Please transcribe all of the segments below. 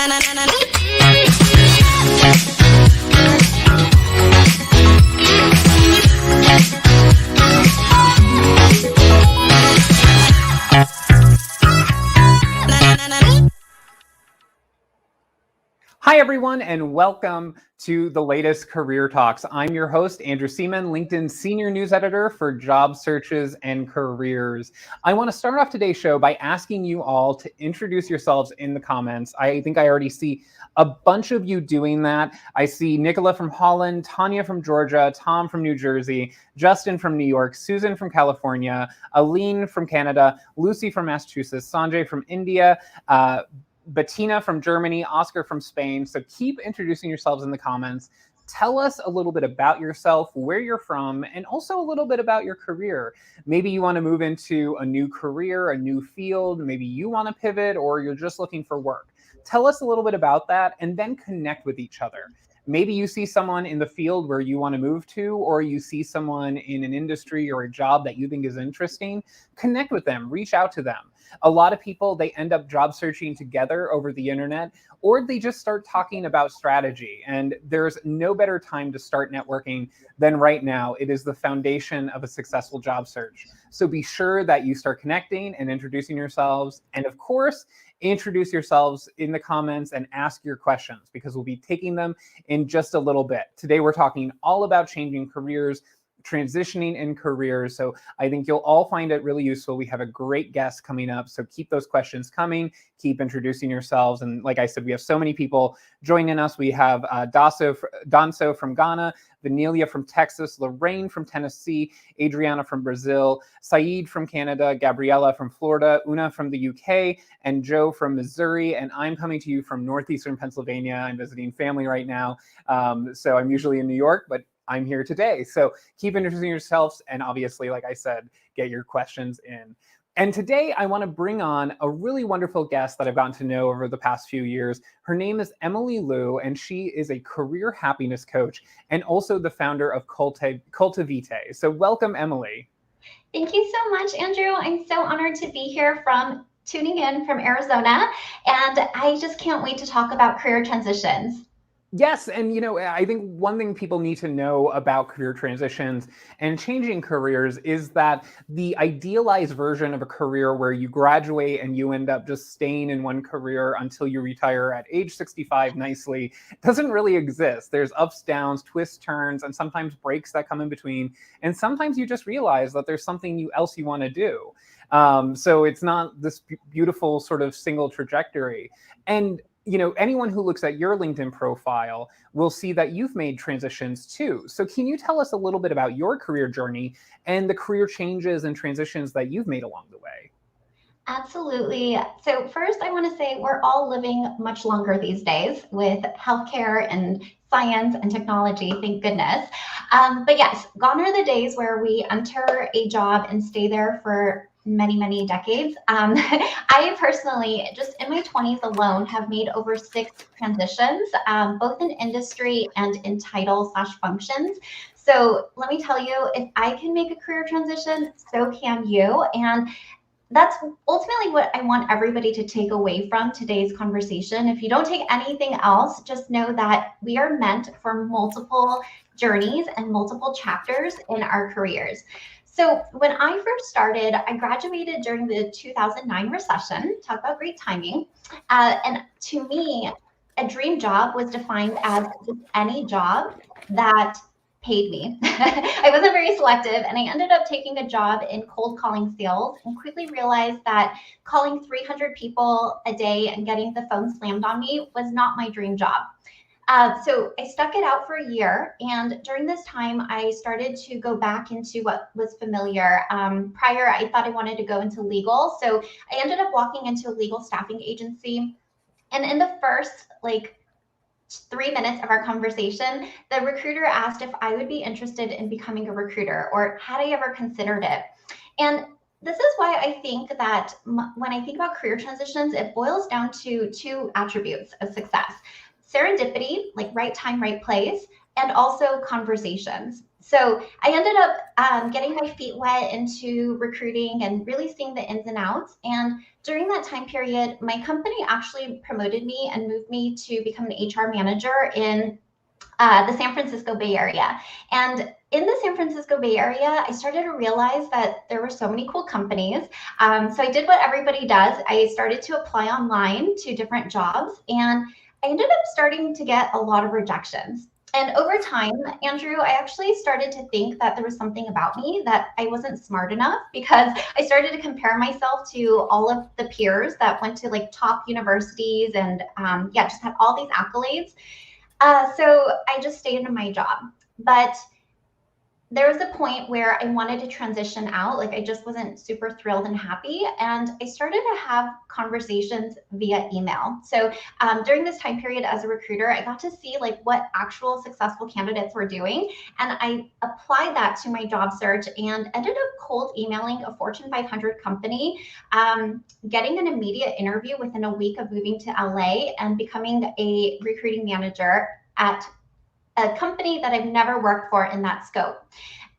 Hi, everyone, and welcome to the latest Career Talks. I'm your host, Andrew Seaman, LinkedIn Senior News Editor for Job Searches and Careers. I want to start off today's show by asking you all to introduce yourselves in the comments. I think I already see a bunch of you doing that. I see Nicola from Holland, Tanya from Georgia, Tom from New Jersey, Justin from New York, Susan from California, Aline from Canada, Lucy from Massachusetts, Sanjay from India, Bettina from Germany, Oscar from Spain. So keep introducing yourselves in the comments. Tell us a little bit about yourself, where you're from, and also a little bit about your career. Maybe you want to move into a new career, a new field. Maybe you want to pivot, or you're just looking for work. Tell us a little bit about that, and then connect with each other. Maybe you see someone in the field where you want to move to, or you see someone in an industry or a job that you think is interesting. Connect with them, reach out to them. A lot of people, they end up job searching together over the internet, or they just start talking about strategy. And there's no better time to start networking than right now. It is the foundation of a successful job search. So be sure that you start connecting and introducing yourselves. And of course, introduce yourselves in the comments and ask your questions, because we'll be taking them in just a little bit. Today, we're talking all about changing careers, transitioning in careers. So I think you'll all find it really useful. We have a great guest coming up, so keep those questions coming, keep introducing yourselves. And like I said, we have so many people joining us. We have Donso from Ghana, Vanelia from Texas, Lorraine from Tennessee, Adriana from Brazil, Saeed from Canada, Gabriella from Florida, Una from the UK, and Joe from Missouri. And I'm coming to you from northeastern Pennsylvania. I'm visiting family right now. So I'm usually in New York, but I'm here today. So keep introducing yourselves, and obviously, like I said, get your questions in. And today I want to bring on a really wonderful guest that I've gotten to know over the past few years. Her name is Emily Liu, and she is a career happiness coach and also the founder of Cultivite. So welcome, Emily. Thank you so much, Andrew. I'm so honored to be here tuning in from Arizona, and I just can't wait to talk about career transitions. Yes, and I think one thing people need to know about career transitions and changing careers is that the idealized version of a career where you graduate and you end up just staying in one career until you retire at age 65 nicely doesn't really exist. There's ups, downs, twists, turns, and sometimes breaks that come in between. And sometimes you just realize that there's something else you want to do. So it's not this beautiful sort of single trajectory. And anyone who looks at your LinkedIn profile will see that you've made transitions too. So can you tell us a little bit about your career journey and the career changes and transitions that you've made along the way? Absolutely. So first, I want to say we're all living much longer these days with healthcare and science and technology, thank goodness. But yes, gone are the days where we enter a job and stay there for many decades. I personally, just in my 20s alone, have made over 6 transitions, both in industry and in title/functions. So let me tell you, if I can make a career transition, so can you. And that's ultimately what I want everybody to take away from today's conversation. If you don't take anything else, just know that we are meant for multiple journeys and multiple chapters in our careers. So when I first started, I graduated during the 2009 recession. Talk about great timing. And to me, a dream job was defined as just any job that paid me. I wasn't very selective, and I ended up taking a job in cold calling sales and quickly realized that calling 300 people a day and getting the phone slammed on me was not my dream job. So I stuck it out for a year, and during this time, I started to go back into what was familiar. Prior, I thought I wanted to go into legal, so I ended up walking into a legal staffing agency, and in the first 3 minutes of our conversation, the recruiter asked if I would be interested in becoming a recruiter, or had I ever considered it. And this is why I think that when I think about career transitions, it boils down to 2 attributes of success: serendipity, like right time, right place, and also conversations. So I ended up getting my feet wet into recruiting and really seeing the ins and outs. And during that time period, my company actually promoted me and moved me to become an HR manager in the San Francisco Bay Area. And in the San Francisco Bay Area, I started to realize that there were so many cool companies. So I did what everybody does. I started to apply online to different jobs, and I ended up starting to get a lot of rejections. And over time, Andrew, I actually started to think that there was something about me, that I wasn't smart enough, because I started to compare myself to all of the peers that went to like top universities and yeah, just had all these accolades. So I just stayed in my job. But there was a point where I wanted to transition out. Like I just wasn't super thrilled and happy. And I started to have conversations via email. So during this time period as a recruiter, I got to see like what actual successful candidates were doing. And I applied that to my job search and ended up cold emailing a Fortune 500 company, getting an immediate interview within a week of moving to LA and becoming a recruiting manager at a company that I've never worked for in that scope.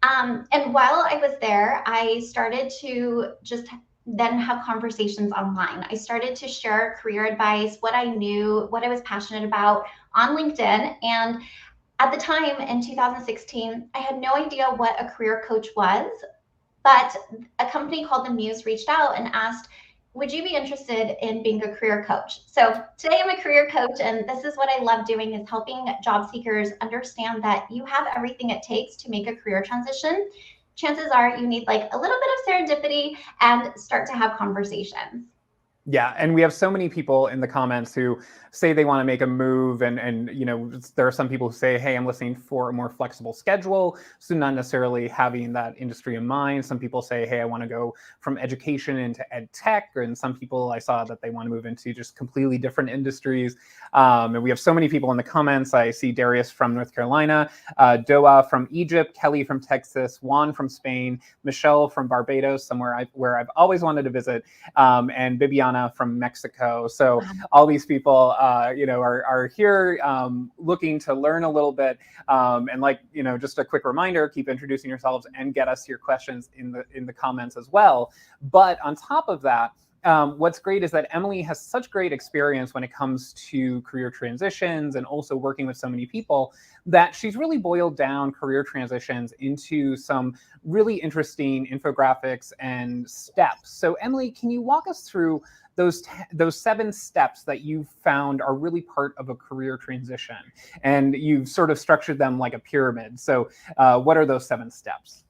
And while I was there, I started to just then have conversations online. I started to share career advice, what I knew, what I was passionate about on LinkedIn. And at the time in 2016, I had no idea what a career coach was, but a company called The Muse reached out and asked, would you be interested in being a career coach? So today I'm a career coach, and this is what I love doing, is helping job seekers understand that you have everything it takes to make a career transition. Chances are you need like a little bit of serendipity and start to have conversations. Yeah, and we have so many people in the comments who say they want to make a move, and you know, there are some people who say, hey, I'm listening for a more flexible schedule, so not necessarily having that industry in mind. Some people say, hey, I want to go from education into ed tech, and some people I saw that they want to move into just completely different industries. And we have so many people in the comments. I see Darius from North Carolina, Doa from Egypt, Kelly from Texas, Juan from Spain, Michelle from Barbados, somewhere where I've always wanted to visit, and Bibiana from Mexico. So all these people, you know, are here looking to learn a little bit. And like, you know, just a quick reminder, keep introducing yourselves and get us your questions in the comments as well. But on top of that, what's great is that Emily has such great experience when it comes to career transitions and also working with so many people, that she's really boiled down career transitions into some really interesting infographics and steps. So Emily, can you walk us through those 7 steps that you've found are really part of a career transition? And you've sort of structured them like a pyramid. So what are those 7 steps?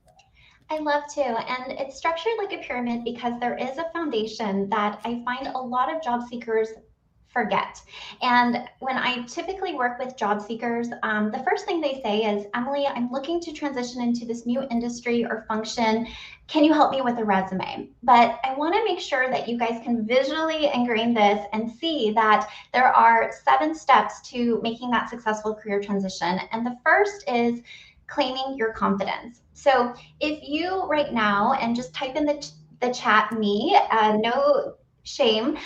I love to. And it's structured like a pyramid because there is a foundation that I find a lot of job seekers forget. And when I typically work with job seekers, the first thing they say is, Emily, I'm looking to transition into this new industry or function. Can you help me with a resume? But I want to make sure that you guys can visually ingrain this and see that there are 7 steps to making that successful career transition. And the first is claiming your confidence. So if you right now, and just type in the chat me, no shame.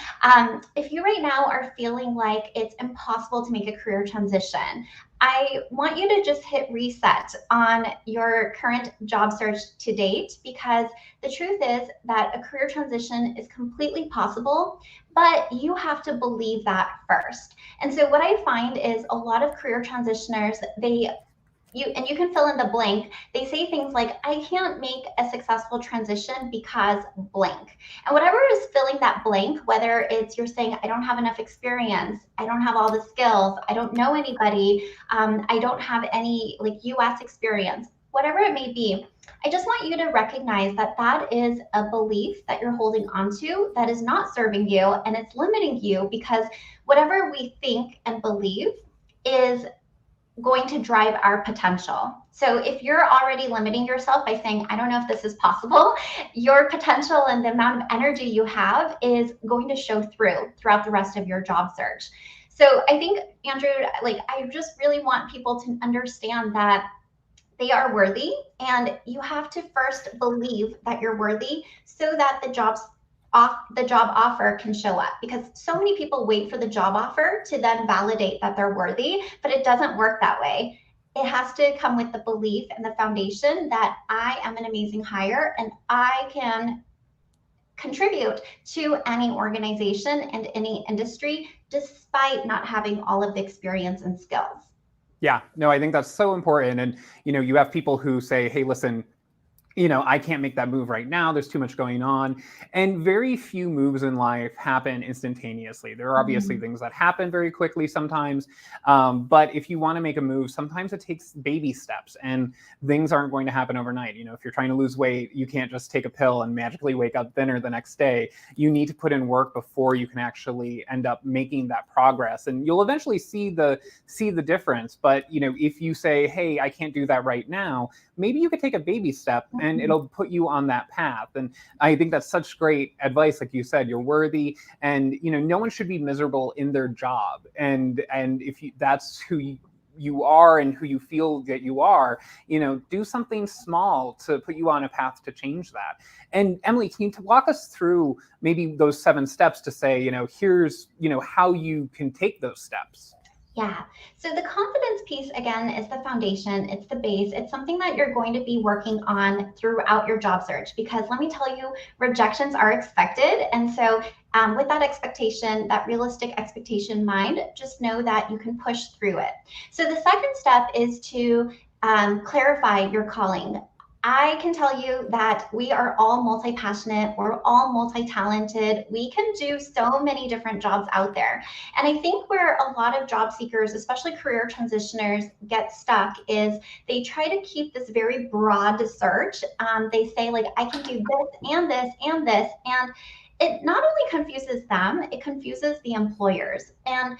If you right now are feeling like it's impossible to make a career transition, I want you to just hit reset on your current job search to date, because the truth is that a career transition is completely possible, but you have to believe that first. And so what I find is a lot of career transitioners, you can fill in the blank. They say things like, I can't make a successful transition because blank. And whatever is filling that blank, whether it's you're saying, I don't have enough experience, I don't have all the skills, I don't know anybody, I don't have any like US experience, whatever it may be, I just want you to recognize that that is a belief that you're holding onto that is not serving you, and it's limiting you, because whatever we think and believe is going to drive our potential. So if you're already limiting yourself by saying, I don't know if this is possible, your potential and the amount of energy you have is going to show throughout the rest of your job search. So I think, Andrew, like, I just really want people to understand that they are worthy, and you have to first believe that you're worthy so that the job offer can show up, because so many people wait for the job offer to then validate that they're worthy, but it doesn't work that way. It has to come with the belief and the foundation that I am an amazing hire and I can contribute to any organization and any industry despite not having all of the experience and skills. Yeah, no, I think that's so important. And, you have people who say, hey, listen, I can't make that move right now. There's too much going on. And very few moves in life happen instantaneously. There are obviously things that happen very quickly sometimes. But if you want to make a move, sometimes it takes baby steps and things aren't going to happen overnight. If you're trying to lose weight, you can't just take a pill and magically wake up thinner the next day. You need to put in work before you can actually end up making that progress. And you'll eventually see the difference. But, if you say, hey, I can't do that right now, maybe you could take a baby step and it'll put you on that path. And I think that's such great advice. Like you said, you're worthy, and no one should be miserable in their job. And if that's who you are and who you feel that you are, do something small to put you on a path to change that. And Emily, can you walk us through maybe those 7 steps to say, here's how you can take those steps? Yeah. So the confidence piece, again, is the foundation. It's the base. It's something that you're going to be working on throughout your job search, because let me tell you, rejections are expected. And so with that expectation, that realistic expectation in mind, just know that you can push through it. So the second step is to clarify your calling. I can tell you that we are all multi-passionate, we're all multi-talented. We can do so many different jobs out there. And I think where a lot of job seekers, especially career transitioners, get stuck is they try to keep this very broad search. They say, like, I can do this and this and this. And it not only confuses them, it confuses the employers. And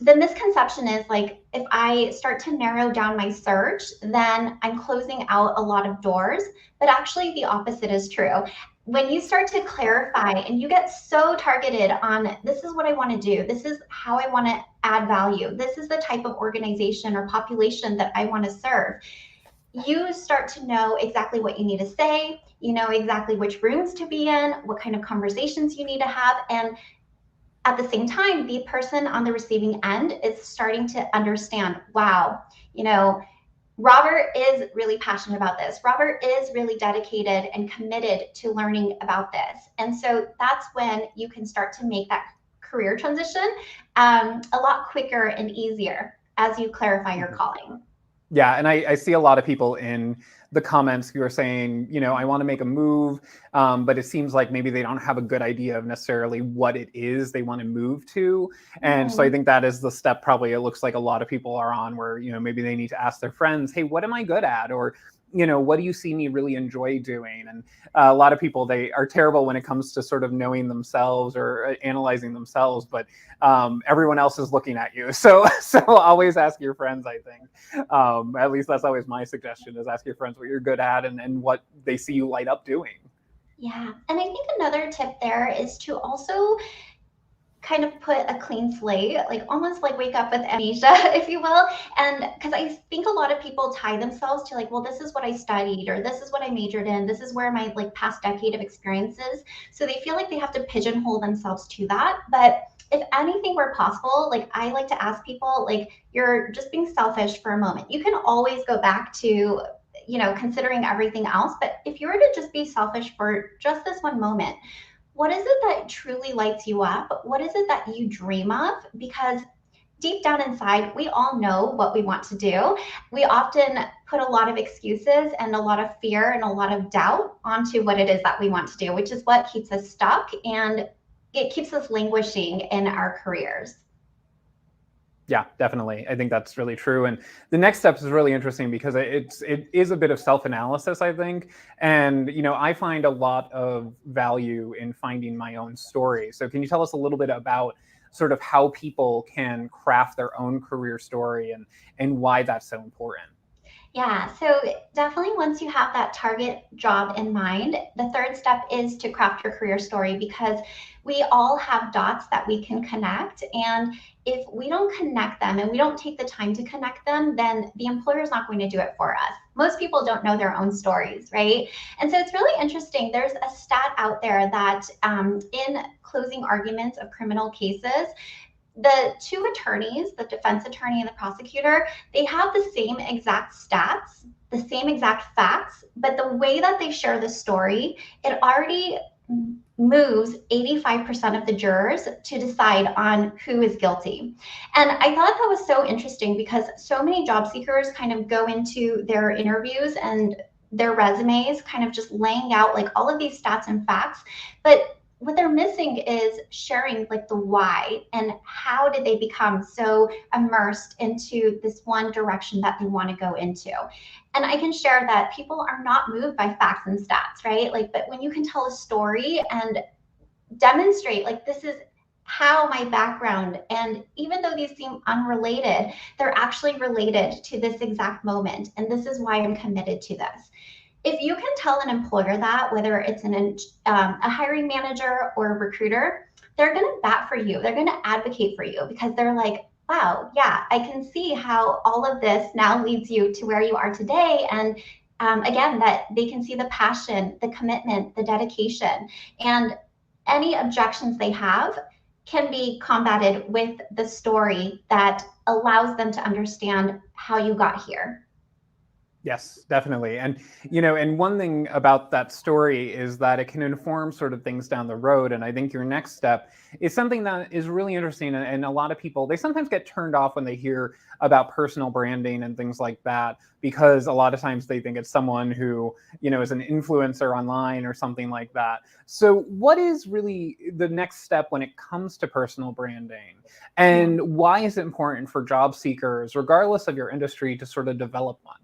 the misconception is, like, if I start to narrow down my search, then I'm closing out a lot of doors. But actually, the opposite is true. When you start to clarify and you get so targeted on, this is what I want to do, this is how I want to add value, this is the type of organization or population that I want to serve, you start to know exactly what you need to say, you know exactly which rooms to be in, what kind of conversations you need to have. And at the same time, the person on the receiving end is starting to understand, wow, Robert is really passionate about this. Robert is really dedicated and committed to learning about this. And so that's when you can start to make that career transition a lot quicker and easier as you clarify your calling. Yeah, and I see a lot of people in the comments who are saying, I want to make a move, but it seems like maybe they don't have a good idea of necessarily what it is they want to move to. And so I think that is the step probably it looks like a lot of people are on, where, maybe they need to ask their friends, hey, what am I good at? Or, what do you see me really enjoy doing? And a lot of people, they are terrible when it comes to sort of knowing themselves or analyzing themselves, but everyone else is looking at you. So always ask your friends, I think. At least that's always my suggestion, is ask your friends what you're good at and what they see you light up doing. Yeah. And I think another tip there is to also kind of put a clean slate, like almost like wake up with amnesia, if you will. And because I think a lot of people tie themselves to, like, well, this is what I studied, or this is what I majored in, this is where my past decade of experience is. So they feel like they have to pigeonhole themselves to that. But if anything were possible, like, I like to ask people, like, you're just being selfish for a moment. You can always go back to, considering everything else. But if you were to just be selfish for just this one moment, what is it that truly lights you up? What is it that you dream of? Because deep down inside, we all know what we want to do. We often put a lot of excuses and a lot of fear and a lot of doubt onto what it is that we want to do, which is what keeps us stuck, and it keeps us languishing in our careers. Yeah, definitely. I think that's really true. And the next step is really interesting because it is a bit of self-analysis, I think. And, I find a lot of value in finding my own story. So can you tell us a little bit about sort of how people can craft their own career story and why that's so important? Yeah, so definitely once you have that target job in mind, the third step is to craft your career story, because we all have dots that we can connect. And if we don't connect them and we don't take the time to connect them, then the employer is not going to do it for us. Most people don't know their own stories, right? And so it's really interesting. There's a stat out there that in closing arguments of criminal cases, the two attorneys, the defense attorney and the prosecutor, they have the same exact stats, the same exact facts, but the way that they share the story, it already moves 85% of the jurors to decide on who is guilty. And I thought that was so interesting because so many job seekers kind of go into their interviews and their resumes kind of just laying out like all of these stats and facts, but what they're missing is sharing like the why and how did they become so immersed into this one direction that they want to go into. And I can share that people are not moved by facts and stats, right? Like, but when you can tell a story and demonstrate like this is how my background, and even though these seem unrelated, they're actually related to this exact moment, and this is why I'm committed to this. If you can tell an employer that, whether it's a hiring manager or a recruiter, they're going to bat for you. They're going to advocate for you because they're like, wow, yeah, I can see how all of this now leads you to where you are today. And again, that they can see the passion, the commitment, the dedication, and any objections they have can be combated with the story that allows them to understand how you got here. Yes, definitely. And, and one thing about that story is that it can inform sort of things down the road. And I think your next step is something that is really interesting. And a lot of people, they sometimes get turned off when they hear about personal branding and things like that, because a lot of times they think it's someone who, is an influencer online or something like that. So what is really the next step when it comes to personal branding? And why is it important for job seekers, regardless of your industry, to sort of develop one?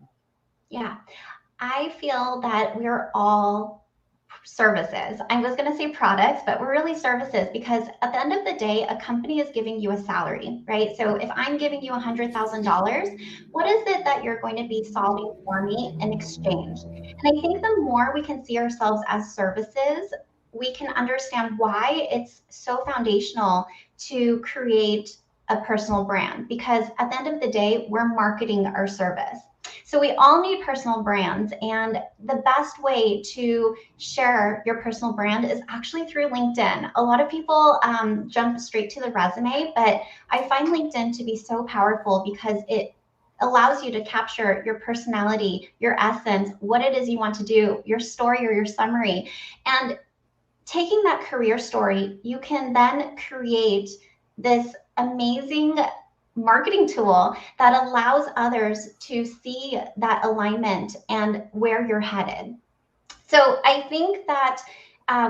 Yeah, I feel that we're all services. I was going to say products, but we're really services because at the end of the day, a company is giving you a salary, right? So if I'm giving you $100,000, what is it that you're going to be solving for me in exchange? And I think the more we can see ourselves as services, we can understand why it's so foundational to create a personal brand, because at the end of the day, we're marketing our service. So we all need personal brands, and the best way to share your personal brand is actually through LinkedIn. A lot of people jump straight to the resume, but I find LinkedIn to be so powerful because it allows you to capture your personality, your essence, what it is you want to do, your story or your summary. And taking that career story, you can then create this amazing marketing tool that allows others to see that alignment and where you're headed. So I think that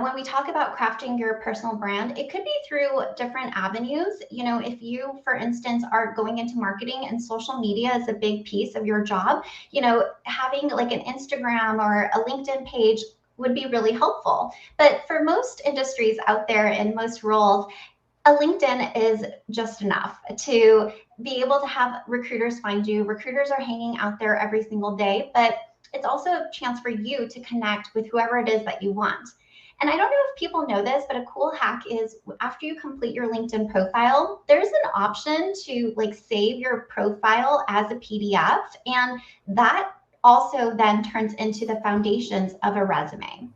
when we talk about crafting your personal brand, it could be through different avenues. If you, for instance, are going into marketing and social media is a big piece of your job, having like an Instagram or a LinkedIn page would be really helpful. But for most industries out there and most roles, a LinkedIn is just enough to be able to have recruiters find you. Recruiters are hanging out there every single day, but it's also a chance for you to connect with whoever it is that you want. And I don't know if people know this, but a cool hack is after you complete your LinkedIn profile, there's an option to like save your profile as a PDF. And that also then turns into the foundations of a resume.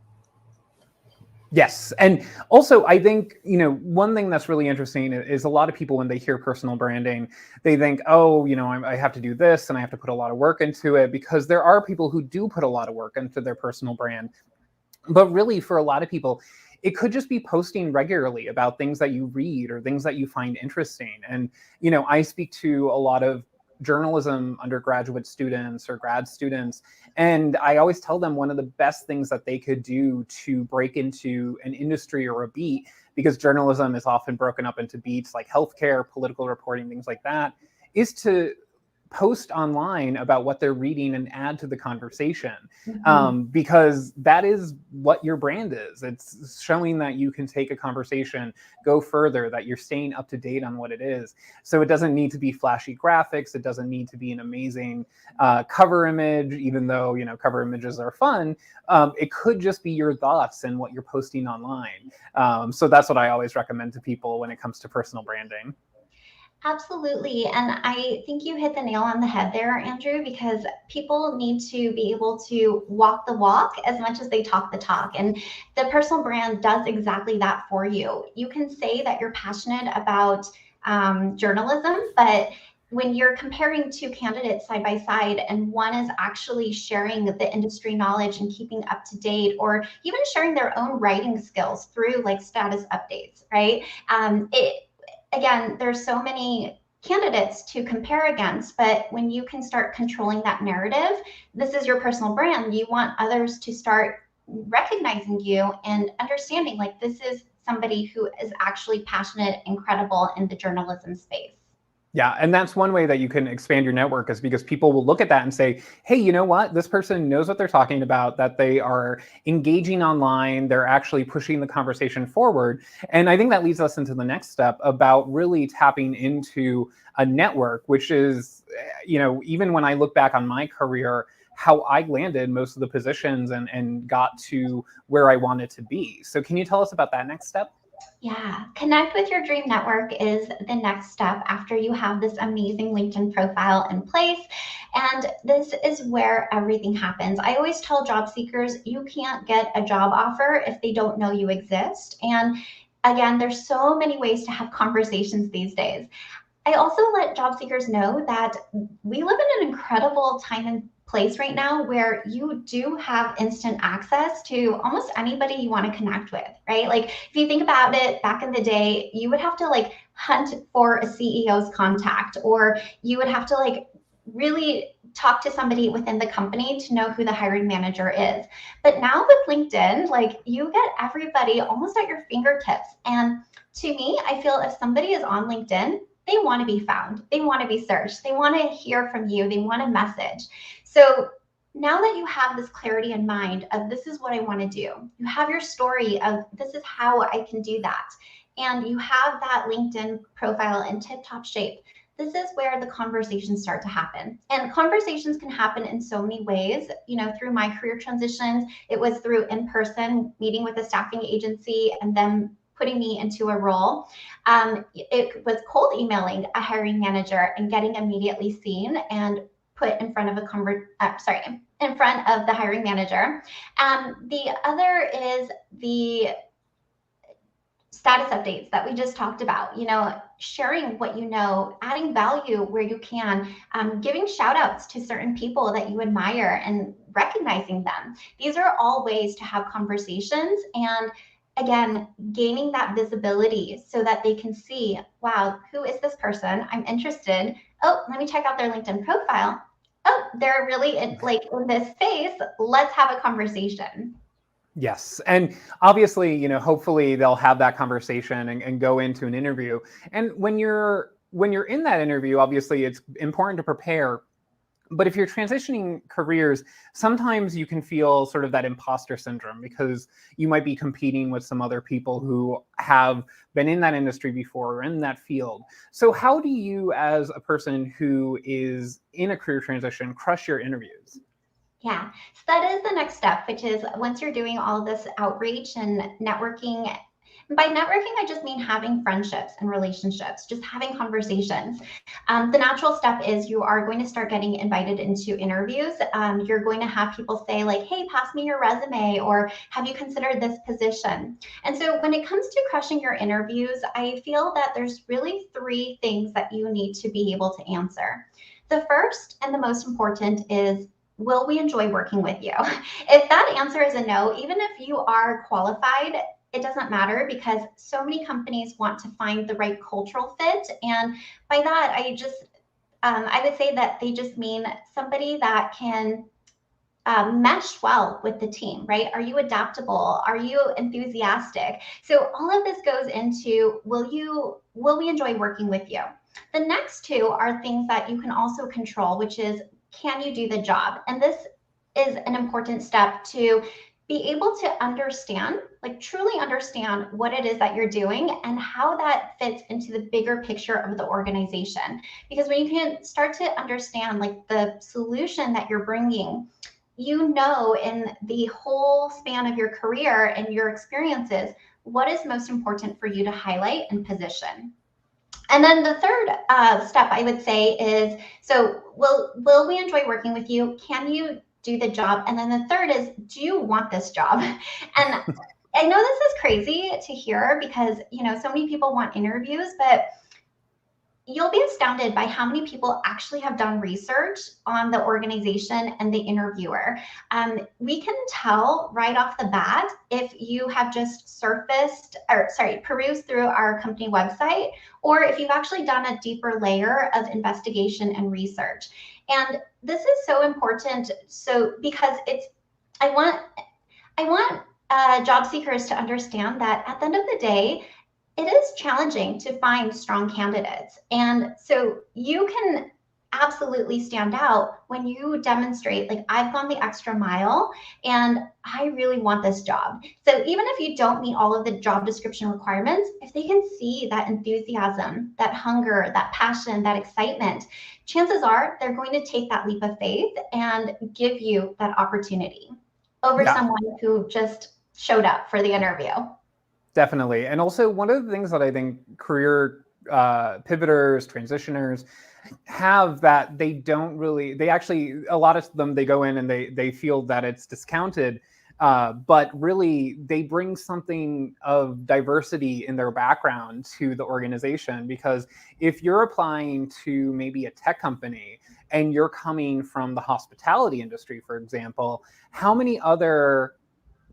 Yes. And also, I think, one thing that's really interesting is a lot of people, when they hear personal branding, they think, oh, I have to do this and I have to put a lot of work into it, because there are people who do put a lot of work into their personal brand. But really, for a lot of people, it could just be posting regularly about things that you read or things that you find interesting. And, I speak to a lot of journalism undergraduate students or grad students, and I always tell them one of the best things that they could do to break into an industry or a beat, because journalism is often broken up into beats like healthcare, political reporting, things like that, is to post online about what they're reading and add to the conversation. Because that is what your brand is. It's showing that you can take a conversation, go further, that you're staying up to date on what it is. So it doesn't need to be flashy graphics. It doesn't need to be an amazing cover image, even though, cover images are fun. It could just be your thoughts and what you're posting online. So that's what I always recommend to people when it comes to personal branding. Absolutely. And I think you hit the nail on the head there, Andrew, because people need to be able to walk the walk as much as they talk the talk. And the personal brand does exactly that for you. You can say that you're passionate about journalism, but when you're comparing two candidates side by side and one is actually sharing the industry knowledge and keeping up to date, or even sharing their own writing skills through like status updates, right? Again, there's so many candidates to compare against, but when you can start controlling that narrative, this is your personal brand. You want others to start recognizing you and understanding like this is somebody who is actually passionate and credible in the journalism space. Yeah, and that's one way that you can expand your network, is because people will look at that and say, hey, you know what? This person knows what they're talking about, that they are engaging online, they're actually pushing the conversation forward. And I think that leads us into the next step about really tapping into a network, which is, even when I look back on my career, how I landed most of the positions and got to where I wanted to be. So can you tell us about that next step? Yeah, connect with your dream network is the next step after you have this amazing LinkedIn profile in place. And this is where everything happens. I always tell job seekers, you can't get a job offer if they don't know you exist. And again, there's so many ways to have conversations these days. I also let job seekers know that we live in an incredible time and place right now where you do have instant access to almost anybody you want to connect with, right? Like if you think about it, back in the day, you would have to like hunt for a CEO's contact, or you would have to like really talk to somebody within the company to know who the hiring manager is. But now with LinkedIn, like you get everybody almost at your fingertips. And to me, I feel if somebody is on LinkedIn, they want to be found, they want to be searched, they want to hear from you, they want a message. So now that you have this clarity in mind of this is what I want to do, you have your story of this is how I can do that, and you have that LinkedIn profile in tip top shape, this is where the conversations start to happen. And conversations can happen in so many ways. Through my career transitions, it was through in-person meeting with a staffing agency and then putting me into a role. It was cold emailing a hiring manager and getting immediately seen and put in front of in front of the hiring manager. The other is the status updates that we just talked about, sharing what you know, adding value where you can, giving shout outs to certain people that you admire and recognizing them. These are all ways to have conversations, and again, gaining that visibility so that they can see, wow, who is this person? I'm interested. Oh, let me check out their LinkedIn profile. Oh, they're really in this space. Let's have a conversation. Yes. And obviously, hopefully they'll have that conversation and go into an interview. And when you're in that interview, obviously it's important to prepare. But if you're transitioning careers, sometimes you can feel sort of that imposter syndrome, because you might be competing with some other people who have been in that industry before or in that field. So how do you, as a person who is in a career transition, crush your interviews? Yeah, so that is the next step, which is once you're doing all this outreach and networking. By networking, I just mean having friendships and relationships, just having conversations. The natural step is you are going to start getting invited into interviews. You're going to have people say like, hey, pass me your resume, or have you considered this position? And so when it comes to crushing your interviews, I feel that there's really three things that you need to be able to answer. The first and the most important is, will we enjoy working with you? If that answer is a no, even if you are qualified, it doesn't matter, because so many companies want to find the right cultural fit. And by that, I would say that they just mean somebody that can mesh well with the team, right? Are you adaptable? Are you enthusiastic? So all of this goes into, will we enjoy working with you? The next two are things that you can also control, which is, can you do the job? And this is an important step to be able to understand, like truly understand what it is that you're doing and how that fits into the bigger picture of the organization. Because when you can start to understand like the solution that you're bringing, in the whole span of your career and your experiences, what is most important for you to highlight and position. And then the third step I would say is, so will we enjoy working with you? Can you do the job? And then the third is, do you want this job? And I know this is crazy to hear, because so many people want interviews, but you'll be astounded by how many people actually have done research on the organization and the interviewer. We can tell right off the bat if you have just perused through our company website, or if you've actually done a deeper layer of investigation and research. And this is so important. So because I want job seekers to understand that at the end of the day, it is challenging to find strong candidates. And so you can absolutely stand out when you demonstrate, like, I've gone the extra mile and I really want this job. So even if you don't meet all of the job description requirements, if they can see that enthusiasm, that hunger, that passion, that excitement, chances are they're going to take that leap of faith and give you that opportunity over Yeah. someone who just showed up for the interview. Definitely. And also, one of the things that I think career pivoters, transitioners have that they don't really, they actually, a lot of them, they go in and they feel that it's discounted. But really, they bring something of diversity in their background to the organization. Because if you're applying to maybe a tech company and you're coming from the hospitality industry, for example, how many other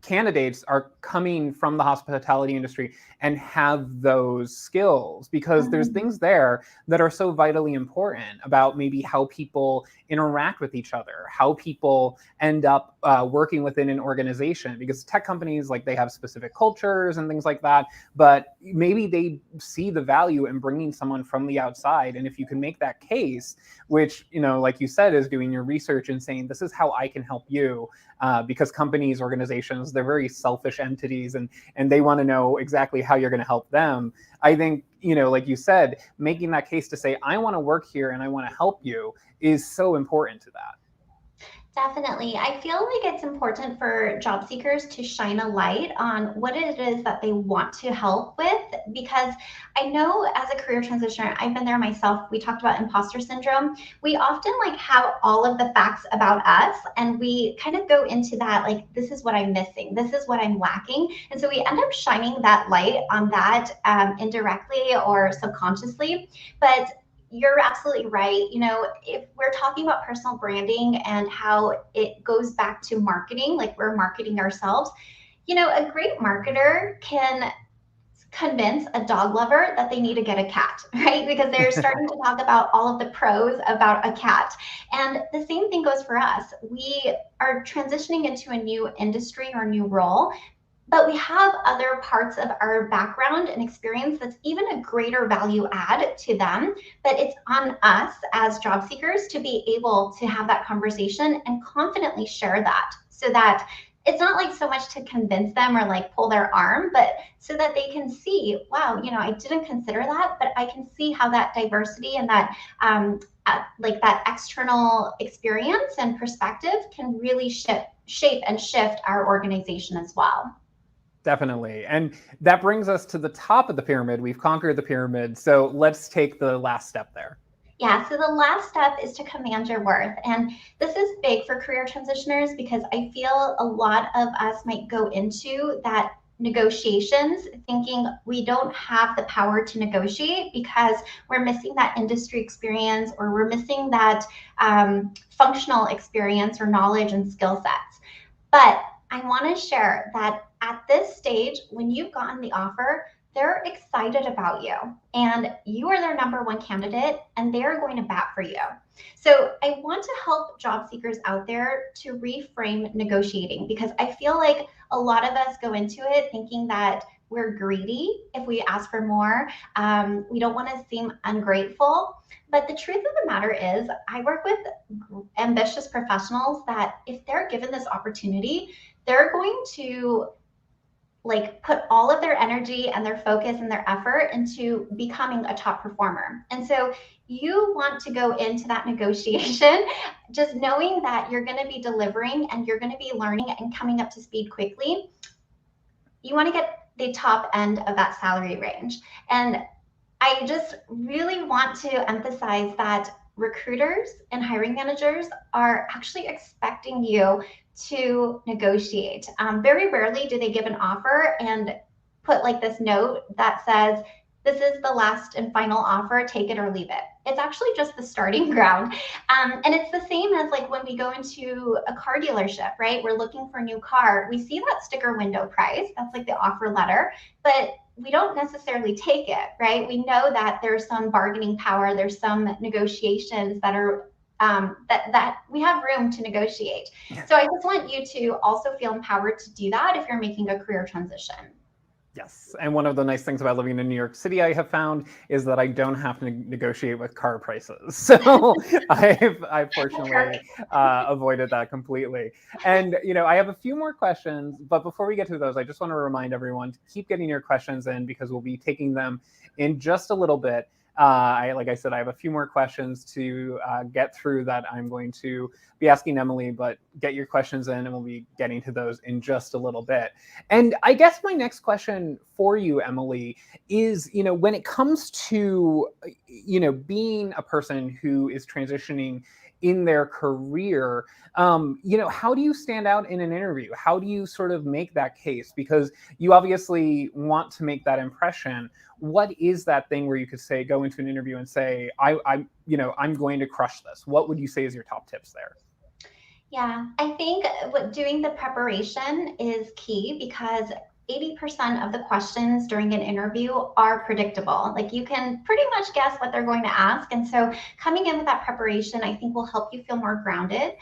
candidates are coming from the hospitality industry and have those skills? Because there's things there that are so vitally important about maybe how people interact with each other, how people end up working within an organization. Because tech companies, like, they have specific cultures and things like that, but maybe they see the value in bringing someone from the outside. And if you can make that case, which, like you said, is doing your research and saying, this is how I can help you, because companies, organizations, they're very selfish entities, and they want to know exactly how you're going to help them. I think, like you said, making that case to say, I want to work here and I want to help you, is so important to that. Definitely. I feel like it's important for job seekers to shine a light on what it is that they want to help with, because I know as a career transitioner, I've been there myself. We talked about imposter syndrome. We often have all of the facts about us, and we kind of go into that, like, this is what I'm missing, this is what I'm lacking. And so we end up shining that light on that indirectly or subconsciously. But you're absolutely right. If we're talking about personal branding and how it goes back to marketing, like, we're marketing ourselves, a great marketer can convince a dog lover that they need to get a cat, right? Because they're starting to talk about all of the pros about a cat. And the same thing goes for us. We are transitioning into a new industry or new role, but we have other parts of our background and experience that's even a greater value add to them. But it's on us as job seekers to be able to have that conversation and confidently share that, so that it's not like so much to convince them or pull their arm, but so that they can see, wow, I didn't consider that, but I can see how that diversity and that that external experience and perspective can really shape and shift our organization as well. Definitely. And that brings us to the top of the pyramid. We've conquered the pyramid. So let's take the last step there. Yeah, so the last step is to command your worth. And this is big for career transitioners, because I feel a lot of us might go into that negotiations thinking we don't have the power to negotiate because we're missing that industry experience, or we're missing that functional experience or knowledge and skill sets. But I want to share that at this stage, when you've gotten the offer, they're excited about you and you are their number one candidate, and they're going to bat for you. So I want to help job seekers out there to reframe negotiating, because I feel like a lot of us go into it thinking that we're greedy if we ask for more. We don't want to seem ungrateful. But the truth of the matter is, I work with ambitious professionals that if they're given this opportunity, they're going to put all of their energy and their focus and their effort into becoming a top performer. And so you want to go into that negotiation just knowing that you're going to be delivering and you're going to be learning and coming up to speed quickly. You want to get the top end of that salary range. And I just really want to emphasize that recruiters and hiring managers are actually expecting you to negotiate. Very rarely do they give an offer and put this note that says, this is the last and final offer, take it or leave it. It's actually just the starting ground. And it's the same as like when we go into a car dealership, right? We're looking for a new car. We see that sticker window price. That's like the offer letter, but we don't necessarily take it, right? We know that there's some bargaining power. There's some negotiations that are that we have room to negotiate. So I just want you to also feel empowered to do that if you're making a career transition. Yes, and one of the nice things about living in New York City I have found is that I don't have to negotiate with car prices. So I've fortunately avoided that completely. And I have a few more questions, but before we get to those, I just want to remind everyone to keep getting your questions in because we'll be taking them in just a little bit. Like I said, I have a few more questions to get through that I'm going to be asking Emily, but get your questions in and we'll be getting to those in just a little bit. And I guess my next question for you, Emily, is, when it comes to, being a person who is transitioning in their career, how do you stand out in an interview? How do you sort of make that case? Because you obviously want to make that impression. What is that thing where you could say, go into an interview and say, I'm going to crush this? What would you say is your top tips there? Yeah, I think doing the preparation is key because 80% of the questions during an interview are predictable. Like you can pretty much guess what they're going to ask. And so coming in with that preparation, I think will help you feel more grounded.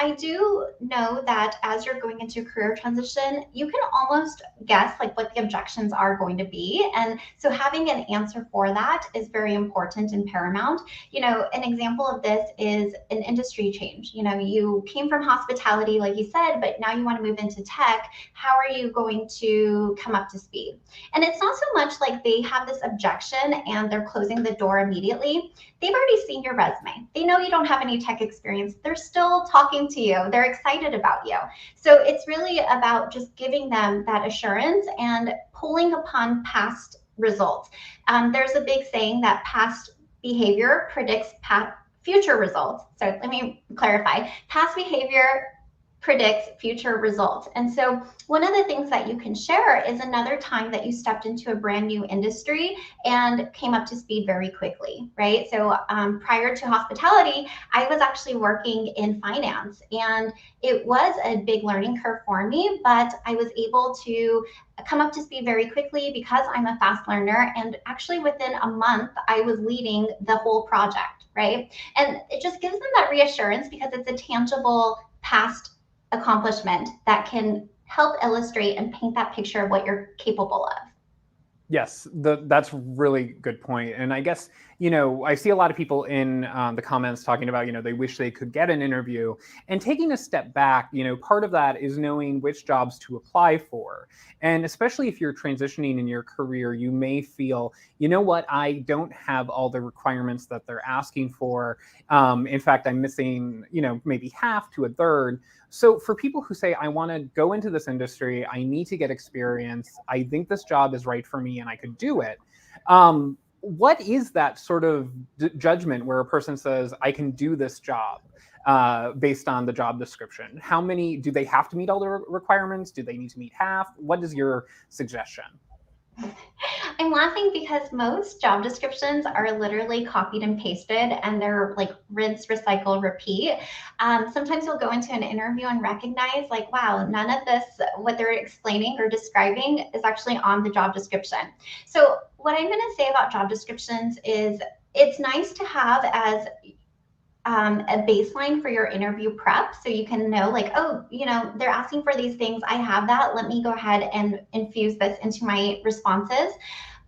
I do know that as you're going into a career transition, you can almost guess like what the objections are going to be. And so having an answer for that is very important and paramount. An example of this is an industry change. You came from hospitality, like you said, but now you want to move into tech. How are you going to come up to speed? And it's not so much like they have this objection and they're closing the door immediately. They've already seen your resume. They know you don't have any tech experience. They're still talking to you. They're excited about you. So it's really about just giving them that assurance and pulling upon past results. There's a big saying that past behavior predicts future results. So let me clarify. Past behavior predicts future results. And so one of the things that you can share is another time that you stepped into a brand new industry and came up to speed very quickly, right? So prior to hospitality, I was actually working in finance and it was a big learning curve for me, but I was able to come up to speed very quickly because I'm a fast learner. And actually within a month, I was leading the whole project, right? And it just gives them that reassurance because it's a tangible past accomplishment that can help illustrate and paint that picture of what you're capable of. Yes, that's really good point. And I guess, I see a lot of people in the comments talking about, they wish they could get an interview. And taking a step back, part of that is knowing which jobs to apply for. And especially if you're transitioning in your career, you may feel, what, I don't have all the requirements that they're asking for. In fact, I'm missing, maybe half to a third. So for people who say, I want to go into this industry, I need to get experience, I think this job is right for me and I could do it. What is that sort of judgment where a person says, I can do this job based on the job description? How many, do they have to meet all the requirements? Do they need to meet half? What is your suggestion? I'm laughing because most job descriptions are literally copied and pasted and they're like rinse, recycle, repeat. Sometimes you'll go into an interview and recognize like, wow, none of this, what they're explaining or describing is actually on the job description. So what I'm going to say about job descriptions is it's nice to have as a baseline for your interview prep so you can know like, oh, they're asking for these things. I have that. Let me go ahead and infuse this into my responses.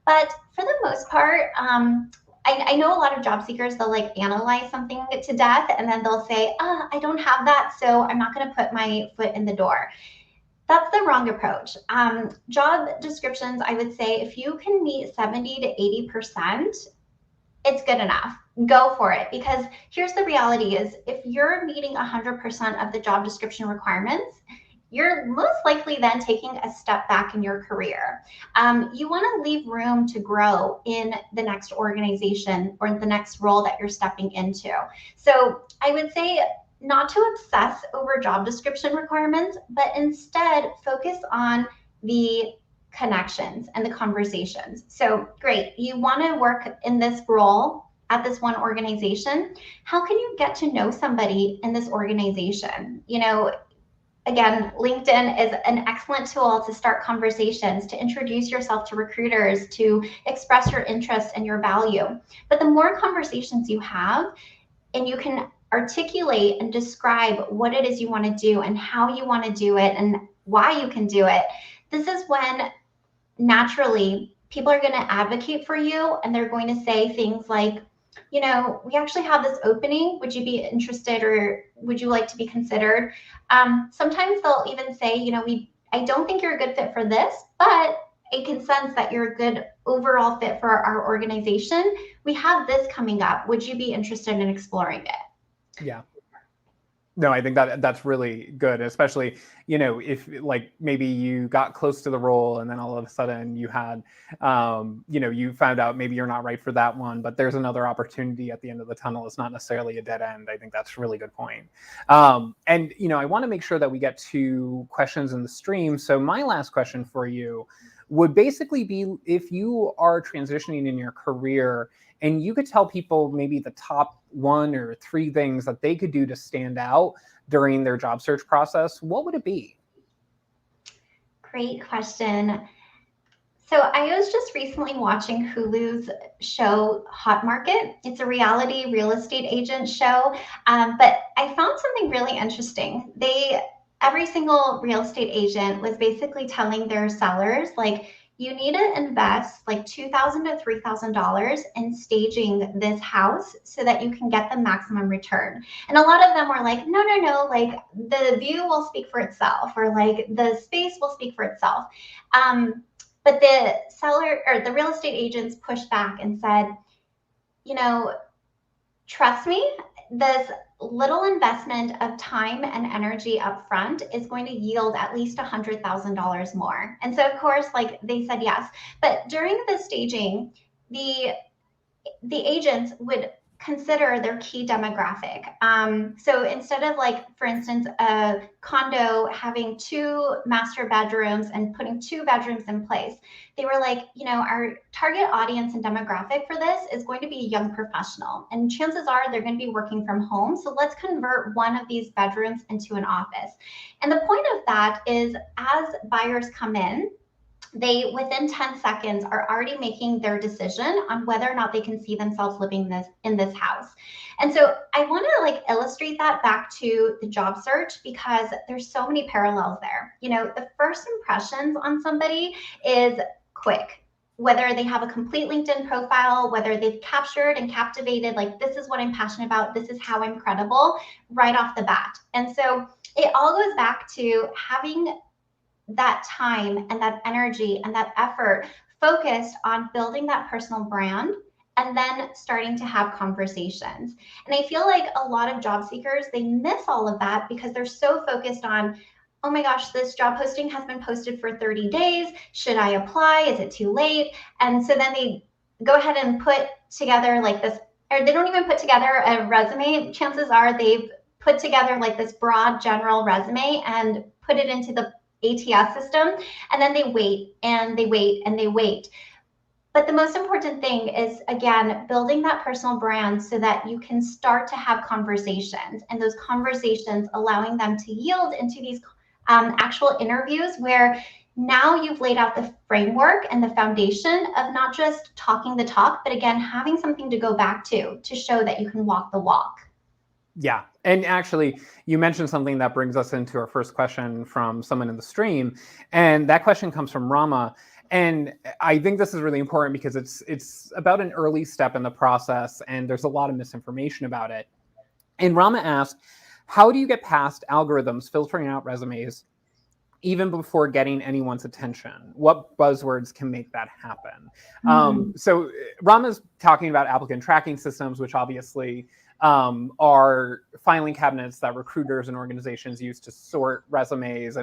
But for the most part, I know a lot of job seekers, they'll like analyze something to death and then they'll say, I don't have that, so I'm not going to put my foot in the door. That's the wrong approach. Job descriptions, I would say if you can meet 70 to 80%, it's good enough. Go for it. Because here's the reality is if you're meeting 100% of the job description requirements, you're most likely then taking a step back in your career. You want to leave room to grow in the next organization or the next role that you're stepping into. So I would say not to obsess over job description requirements, but instead focus on the connections and the conversations. So great, you want to work in this role at this one organization. How can you get to know somebody in this organization? Again, LinkedIn is an excellent tool to start conversations, to introduce yourself to recruiters, to express your interest and your value. But the more conversations you have, and you can articulate and describe what it is you want to do and how you want to do it and why you can do it, this is when naturally people are going to advocate for you, and they're going to say things like, we actually have this opening. Would you be interested, or would you like to be considered? Sometimes they'll even say, I don't think you're a good fit for this, but I can sense that you're a good overall fit for our organization. We have this coming up. Would you be interested in exploring it? Yeah. No, I think that's really good, especially, if like maybe you got close to the role and then all of a sudden you had, you found out maybe you're not right for that one, but there's another opportunity at the end of the tunnel. It's not necessarily a dead end. I think that's a really good point. And, I want to make sure that we get to questions in the stream. So my last question for you would basically be, if you are transitioning in your career and you could tell people maybe the top 1 or 3 things that they could do to stand out during their job search process, what would it be? Great question. So I was just recently watching Hulu's show Hot Market. It's a reality real estate agent show, but I found something really interesting. Every single real estate agent was basically telling their sellers, like, you need to invest like $2,000 to $3,000 in staging this house so that you can get the maximum return. And a lot of them were like, no, like the view will speak for itself, or like the space will speak for itself. But the seller or the real estate agents pushed back and said, trust me, this little investment of time and energy up front is going to yield at least $100,000 more. And so, of course, like they said yes. But during the staging, the agents would consider their key demographic. So instead of, like, for instance, a condo having 2 master bedrooms and putting 2 bedrooms in place, they were like, our target audience and demographic for this is going to be a young professional. And chances are they're going to be working from home. So let's convert one of these bedrooms into an office. And the point of that is, as buyers come in, they, within 10 seconds, are already making their decision on whether or not they can see themselves living in this house. And so I want to illustrate that back to the job search, because there's so many parallels there. The first impressions on somebody is quick. Whether they have a complete LinkedIn profile, whether they've captured and captivated, like, this is what I'm passionate about, this is how I'm credible, right off the bat. And so it all goes back to having that time and that energy and that effort focused on building that personal brand, and then starting to have conversations. And I feel like a lot of job seekers, they miss all of that because they're so focused on, oh my gosh, this job posting has been posted for 30 days. Should I apply? Is it too late? And so then they go ahead and put together like this, or they don't even put together a resume. Chances are they've put together like this broad general resume and put it into the ATS system, and then they wait and they wait and they wait. But the most important thing is, again, building that personal brand so that you can start to have conversations, and those conversations allowing them to yield into these actual interviews, where now you've laid out the framework and the foundation of not just talking the talk, but again, having something to go back to show that you can walk the walk. Yeah. And actually, you mentioned something that brings us into our first question from someone in the stream. And that question comes from Rama. And I think this is really important because it's about an early step in the process, and there's a lot of misinformation about it. And Rama asked, how do you get past algorithms filtering out resumes even before getting anyone's attention? What buzzwords can make that happen? So Rama's talking about applicant tracking systems, which obviously are filing cabinets that recruiters and organizations use to sort resumes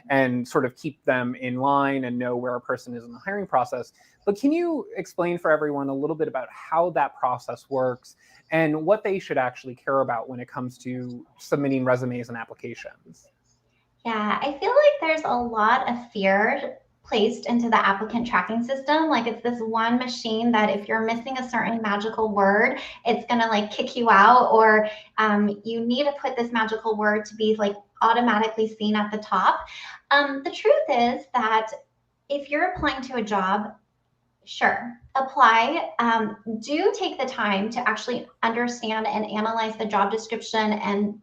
and sort of keep them in line and know where a person is in the hiring process. But can you explain for everyone a little bit about how that process works and what they should actually care about when it comes to submitting resumes and applications? Yeah, I feel like there's a lot of fear placed into the applicant tracking system. Like it's this one machine that if you're missing a certain magical word, it's gonna like kick you out, or you need to put this magical word to be like automatically seen at the top. The truth is that if you're applying to a job, sure, apply. Do take the time to actually understand and analyze the job description and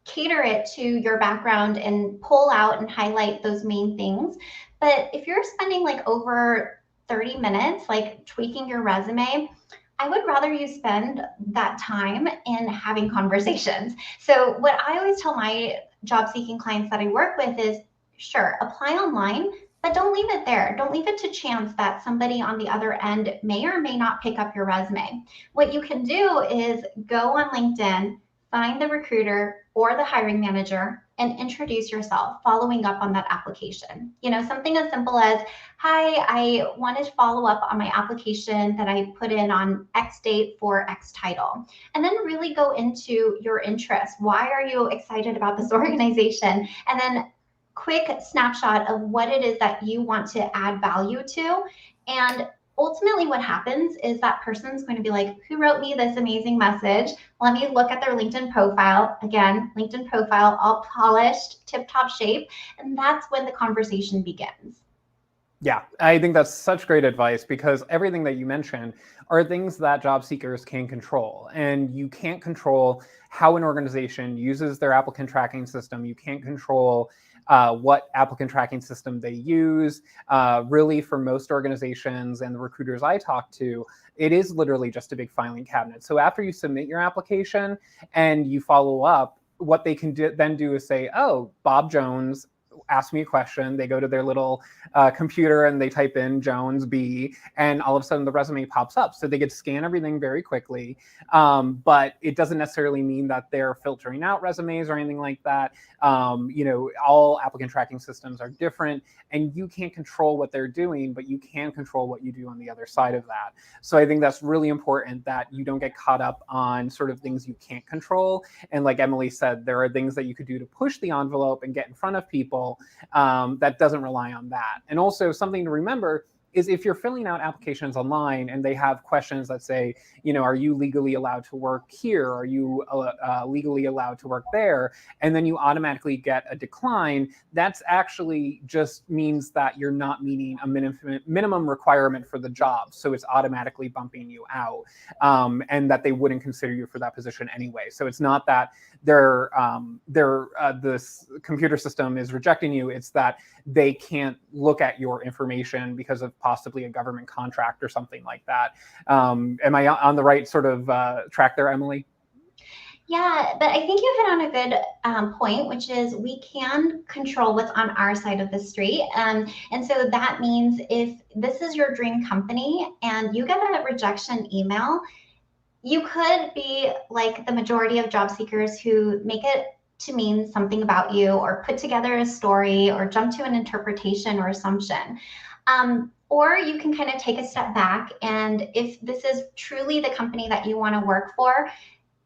cater it to your background and pull out and highlight those main things. But if you're spending like over 30 minutes like tweaking your resume, I would rather you spend that time in having conversations. So what I always tell my job seeking clients that I work with is, sure, apply online, but don't leave it there. Don't leave it to chance that somebody on the other end may or may not pick up your resume. What you can do is go on LinkedIn, find the recruiter or the hiring manager and introduce yourself following up on that application. You know, something as simple as, hi, I wanted to follow up on my application that I put in on X date for X title. And then really go into your interests. Why are you excited about this organization? And then quick snapshot of what it is that you want to add value to. And ultimately what happens is that person's going to be like, who wrote me this amazing message? Let me look at their LinkedIn profile. Again, LinkedIn profile, all polished, tip-top shape. And that's when the conversation begins. Yeah, I think that's such great advice, because everything that you mentioned are things that job seekers can control. And you can't control how an organization uses their applicant tracking system. You can't control what applicant tracking system they use. Really, for most organizations and the recruiters I talk to, it is literally just a big filing cabinet. So after you submit your application and you follow up, what they can then do is say, oh, Bob Jones ask me a question. They go to their little computer and they type in Jones B, and all of a sudden the resume pops up. So they get to scan everything very quickly. But it doesn't necessarily mean that they're filtering out resumes or anything like that. You know, all applicant tracking systems are different, and you can't control what they're doing, but you can control what you do on the other side of that. So I think that's really important, that you don't get caught up on sort of things you can't control. And like Emily said, there are things that you could do to push the envelope and get in front of people that doesn't rely on that. And also something to remember is if you're filling out applications online and they have questions that say, you know, are you legally allowed to work here? Are you legally allowed to work there? And then you automatically get a decline. That's actually just means that you're not meeting a minimum requirement for the job. So it's automatically bumping you out, and that they wouldn't consider you for that position anyway. So it's not that this computer system is rejecting you. It's that they can't look at your information because of possibly a government contract or something like that. Am I on the right sort of track there, Emily? Yeah, but I think you hit on a good point, which is we can control what's on our side of the street. And so that means if this is your dream company and you get a rejection email, you could be like the majority of job seekers who make it to mean something about you, or put together a story, or jump to an interpretation or assumption. Or you can kind of take a step back, and if this is truly the company that you want to work for,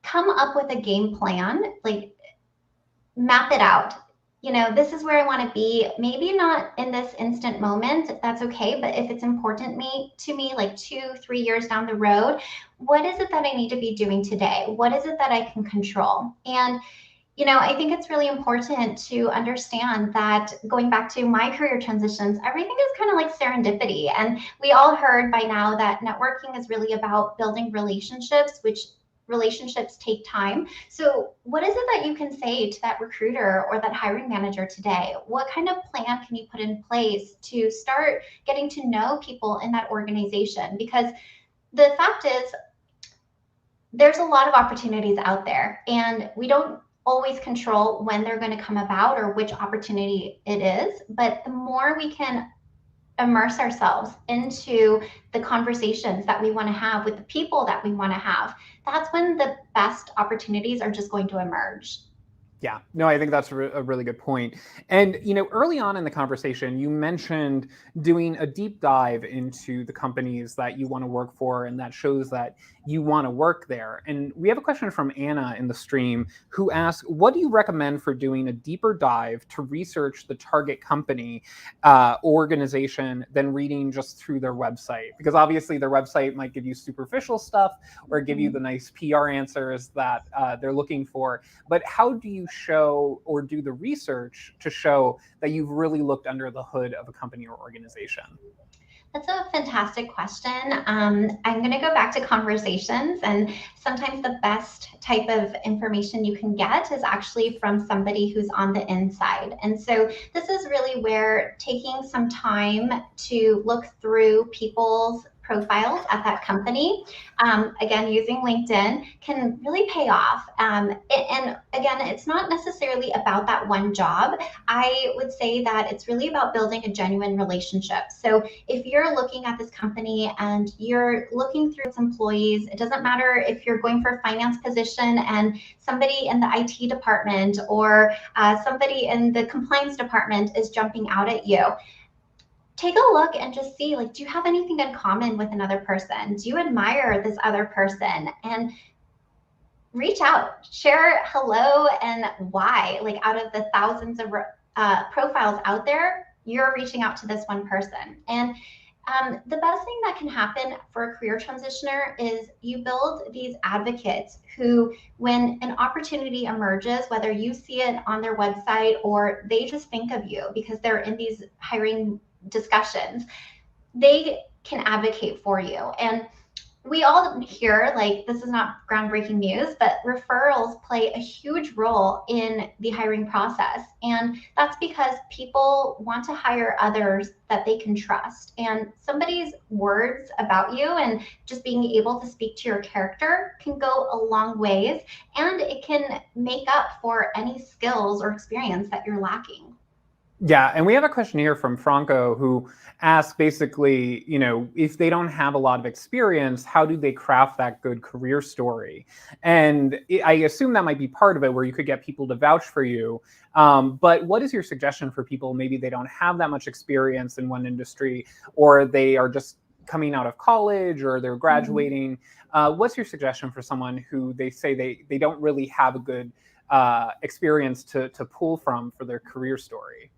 come up with a game plan, like map it out. You know, this is where I want to be. Maybe not in this instant moment, that's okay. But if it's important to me, like 2-3 years down the road, what is it that I need to be doing today? What is it that I can control? And you know, I think it's really important to understand that, going back to my career transitions, everything is kind of like serendipity. And we all heard by now that networking is really about building relationships, which relationships take time. So what is it that you can say to that recruiter or that hiring manager today? What kind of plan can you put in place to start getting to know people in that organization? Because the fact is, there's a lot of opportunities out there, and we don't always control when they're going to come about or which opportunity it is. But the more we can immerse ourselves into the conversations that we want to have with the people that we want to have, that's when the best opportunities are just going to emerge. Yeah, no, I think that's a really good point. And, you know, early on in the conversation, you mentioned doing a deep dive into the companies that you want to work for, and that shows that you want to work there. And we have a question from Anna in the stream who asks, what do you recommend for doing a deeper dive to research the target company organization than reading just through their website? Because obviously their website might give you superficial stuff or give you the nice PR answers that they're looking for. But how do you show or do the research to show that you've really looked under the hood of a company or organization? That's a fantastic question. I'm going to go back to conversations, and sometimes the best type of information you can get is actually from somebody who's on the inside. And so this is really where taking some time to look through people's profiles at that company, again, using LinkedIn, can really pay off. And again, it's not necessarily about that one job. I would say that it's really about building a genuine relationship. So if you're looking at this company and you're looking through its employees, it doesn't matter if you're going for a finance position and somebody in the IT department or somebody in the compliance department is jumping out at you. Take a look and just see, like, do you have anything in common with another person? Do you admire this other person? And reach out, share hello and why. Like, out of the thousands of profiles out there, you're reaching out to this one person. And the best thing that can happen for a career transitioner is you build these advocates who, when an opportunity emerges, whether you see it on their website or they just think of you because they're in these hiring discussions, they can advocate for you. And we all hear, like, this is not groundbreaking news, but referrals play a huge role in the hiring process. And that's because people want to hire others that they can trust. And somebody's words about you and just being able to speak to your character can go a long ways, and it can make up for any skills or experience that you're lacking. Yeah, and we have a question here from Franco who asks basically, if they don't have a lot of experience, how do they craft that good career story? And I assume that might be part of it, where you could get people to vouch for you. But what is your suggestion for people? Maybe they don't have that much experience in one industry, or they are just coming out of college, or they're graduating. What's your suggestion for someone who they say they don't really have a good experience to pull from for their career story?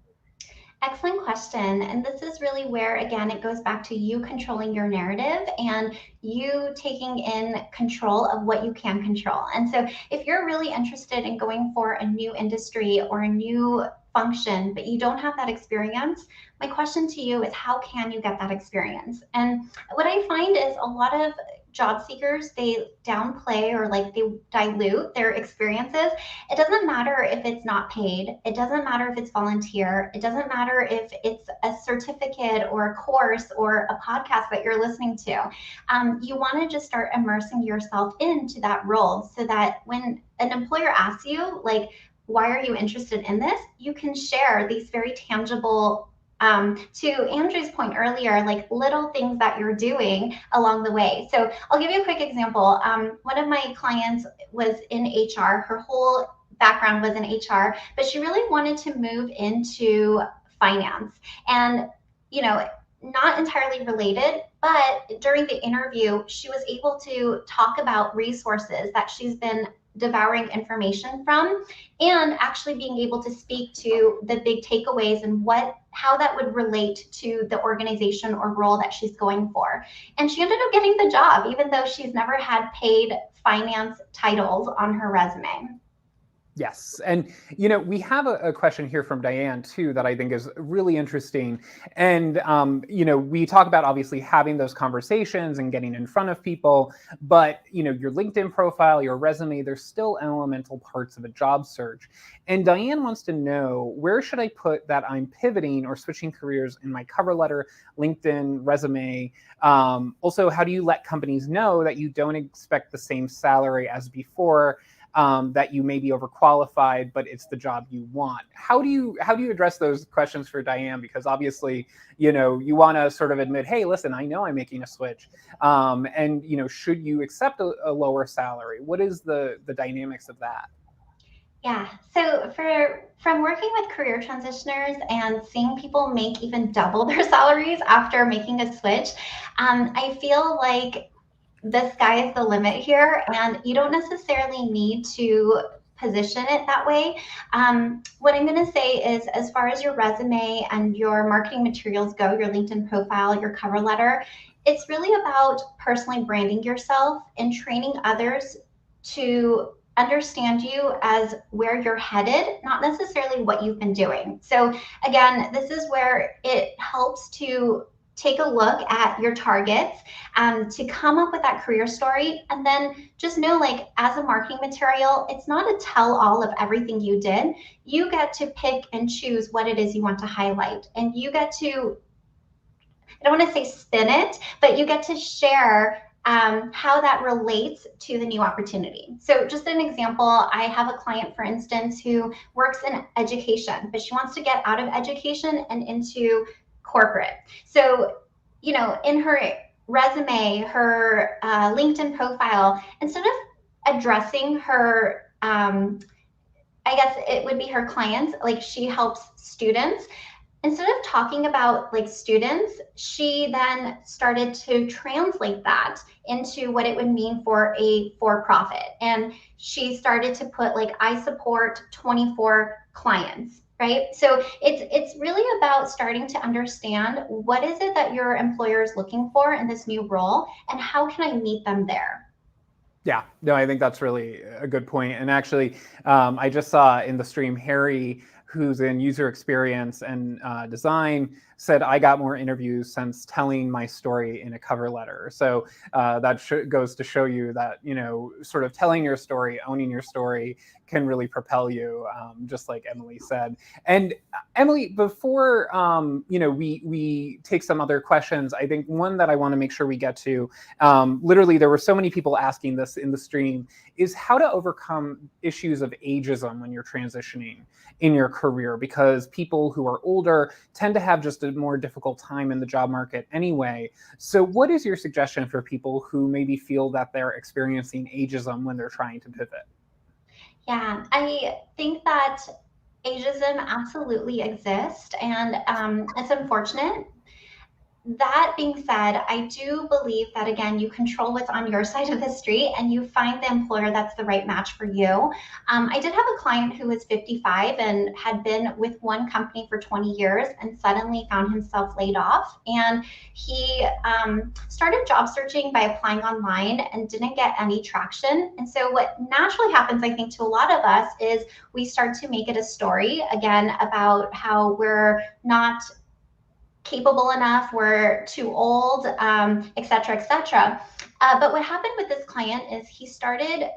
Excellent question. And this is really where, again, it goes back to you controlling your narrative and you taking in control of what you can control. And so if you're really interested in going for a new industry or a new function, but you don't have that experience, my question to you is, how can you get that experience? And what I find is a lot of job seekers, they downplay or like they dilute their experiences. It doesn't matter if it's not paid. It doesn't matter if it's volunteer. It doesn't matter if it's a certificate or a course or a podcast that you're listening to. You want to just start immersing yourself into that role so that when an employer asks you, like, why are you interested in this? You can share these very tangible, to Andrew's point earlier, like little things that you're doing along the way. So I'll give you a quick example. One of my clients was in HR. Her whole background was in HR, but she really wanted to move into finance. And, not entirely related, but during the interview, she was able to talk about resources that she's been devouring information from, and actually being able to speak to the big takeaways and how that would relate to the organization or role that she's going for. And she ended up getting the job, even though she's never had paid finance titles on her resume. Yes. And, we have a question here from Diane, too, that I think is really interesting. And, we talk about obviously having those conversations and getting in front of people. But, your LinkedIn profile, your resume, there's still elemental parts of a job search. And Diane wants to know, where should I put that I'm pivoting or switching careers in my cover letter, LinkedIn, resume? Also, how do you let companies know that you don't expect the same salary as before? That you may be overqualified, but it's the job you want. How do you address those questions for Diane? Because obviously, you want to sort of admit, hey, listen, I know I'm making a switch, and should you accept a lower salary? What is the dynamics of that? Yeah. So from working with career transitioners and seeing people make even double their salaries after making a switch, I feel like the sky is the limit here, and you don't necessarily need to position it that way. What I'm going to say is, as far as your resume and your marketing materials go, your LinkedIn profile, your cover letter, it's really about personally branding yourself and training others to understand you as where you're headed, not necessarily what you've been doing. So again, this is where it helps to take a look at your targets, to come up with that career story. And then just know, like, as a marketing material, it's not a tell all of everything you did. You get to pick and choose what it is you want to highlight. And you get to, I don't want to say spin it, but you get to share how that relates to the new opportunity. So just an example, I have a client, for instance, who works in education, but she wants to get out of education and into corporate. So, you know, in her resume, her LinkedIn profile, instead of addressing her, I guess it would be her clients, like she helps students, instead of talking about like students, she then started to translate that into what it would mean for a for-profit. And she started to put like, I support 24 clients, right? So it's really about starting to understand, what is it that your employer is looking for in this new role, and how can I meet them there? Yeah, no, I think that's really a good point. And actually, I just saw in the stream, Harry, who's in user experience and design, said, I got more interviews since telling my story in a cover letter. So that goes to show you that, you know, sort of telling your story, owning your story can really propel you, just like Emily said. And Emily, before you know, we take some other questions, I think one that I want to make sure we get to, literally there were so many people asking this in the stream, is how to overcome issues of ageism when you're transitioning in your career, because people who are older tend to have just a more difficult time in the job market anyway. So what is your suggestion for people who maybe feel that they're experiencing ageism when they're trying to pivot? Yeah, I think that ageism absolutely exists, and it's unfortunate. That being said, I do believe that, again, you control what's on your side of the street and you find the employer that's the right match for you. I did have a client who was 55 and had been with one company for 20 years and suddenly found himself laid off. And he started job searching by applying online and didn't get any traction. And so, what naturally happens, I think, to a lot of us is we start to make it a story again about how we're not capable enough, we're too old, et cetera, et cetera. But what happened with this client is he started,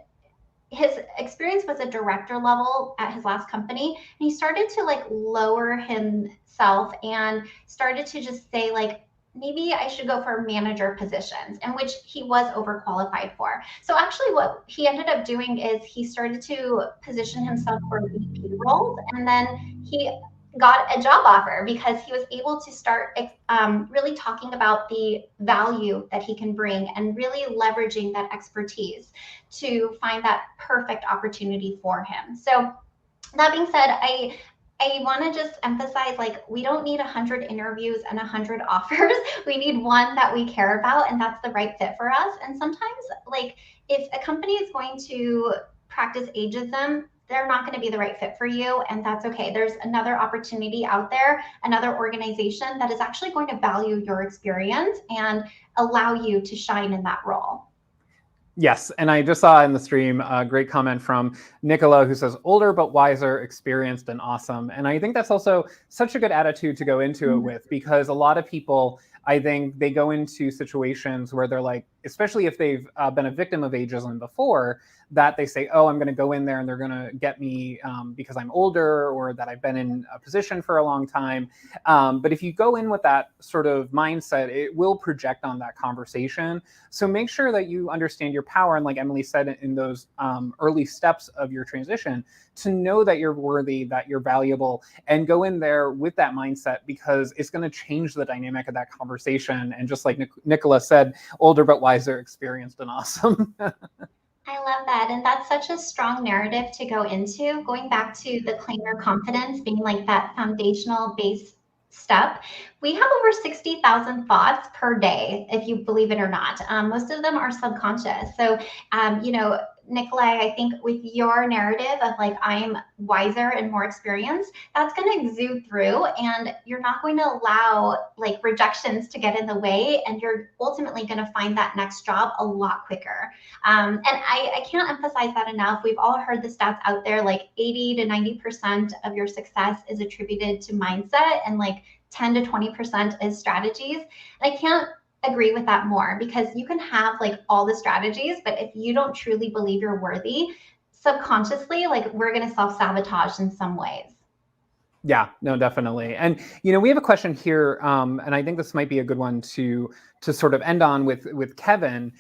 his experience was a director level at his last company, and he started to like lower himself and started to just say like, maybe I should go for manager positions, in which he was overqualified for. So actually what he ended up doing is he started to position himself for VP roles, and then he got a job offer because he was able to start really talking about the value that he can bring and really leveraging that expertise to find that perfect opportunity for him. So that being said, I want to just emphasize, like, we don't need 100 interviews and 100 offers. We need one that we care about and that's the right fit for us. And sometimes, like, if a company is going to practice ageism, they're not going to be the right fit for you, and that's okay. There's another opportunity out there, another organization that is actually going to value your experience and allow you to shine in that role. Yes, and I just saw in the stream a great comment from Nicola, who says, older but wiser, experienced, and awesome. And I think that's also such a good attitude to go into it with, because a lot of people, I think they go into situations where they're like, especially if they've been a victim of ageism before, that they say, oh, I'm going to go in there and they're going to get me because I'm older, or that I've been in a position for a long time. But if you go in with that sort of mindset, it will project on that conversation. So make sure that you understand your power. And like Emily said, in those early steps of your transition, to know that you're worthy, that you're valuable, and go in there with that mindset, because it's going to change the dynamic of that conversation. And just like Nicola said, older but wiser, experienced, and awesome. I love that. And that's such a strong narrative to go into, going back to the claim your confidence being like that foundational base step, we have over 60,000 thoughts per day, if you believe it or not. Most of them are subconscious. So, Nikolai, I think with your narrative of like, I'm wiser and more experienced, that's going to exude through, and you're not going to allow like rejections to get in the way. And you're ultimately going to find that next job a lot quicker. And I can't emphasize that enough. We've all heard the stats out there, like 80 to 90% of your success is attributed to mindset, and like 10 to 20% is strategies. And I can't agree with that more, because you can have like all the strategies, but if you don't truly believe you're worthy, subconsciously, like we're going to self-sabotage in some ways. Yeah, no, definitely. And we have a question here, and I think this might be a good one to sort of end on with Kevin,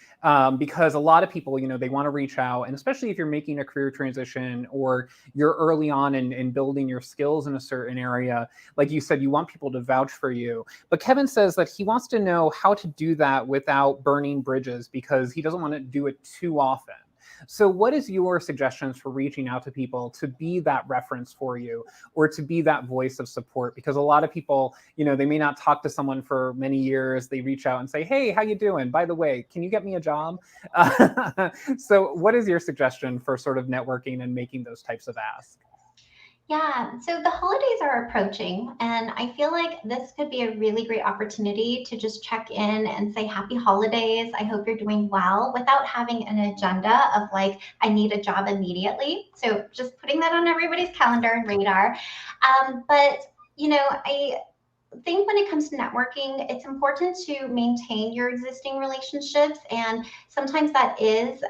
because a lot of people, they want to reach out, and especially if you're making a career transition or you're early on in building your skills in a certain area, like you said, you want people to vouch for you. But Kevin says that he wants to know how to do that without burning bridges, because he doesn't want to do it too often. So what is your suggestions for reaching out to people to be that reference for you, or to be that voice of support? Because a lot of people, they may not talk to someone for many years. They reach out and say, hey, how you doing? By the way, can you get me a job? So what is your suggestion for sort of networking and making those types of asks? Yeah, so the holidays are approaching, and I feel like this could be a really great opportunity to just check in and say happy holidays. I hope you're doing well, without having an agenda of like, I need a job immediately. So just putting that on everybody's calendar and radar. But, I think when it comes to networking, it's important to maintain your existing relationships. And sometimes that is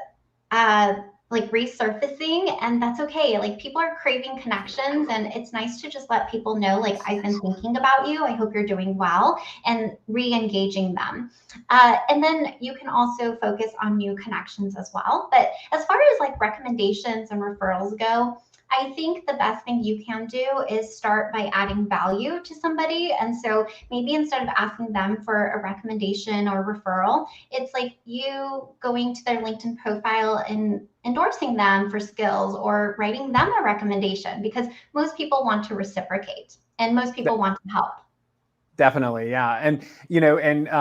uh, like resurfacing, and that's okay. Like, people are craving connections, and it's nice to just let people know, like, I've been thinking about you. I hope you're doing well, and re-engaging them. And then you can also focus on new connections as well. But as far as like recommendations and referrals go, I think the best thing you can do is start by adding value to somebody. And so maybe instead of asking them for a recommendation or referral, it's like you going to their LinkedIn profile and endorsing them for skills, or writing them a recommendation, because most people want to reciprocate and most people want to help. Definitely, yeah. And,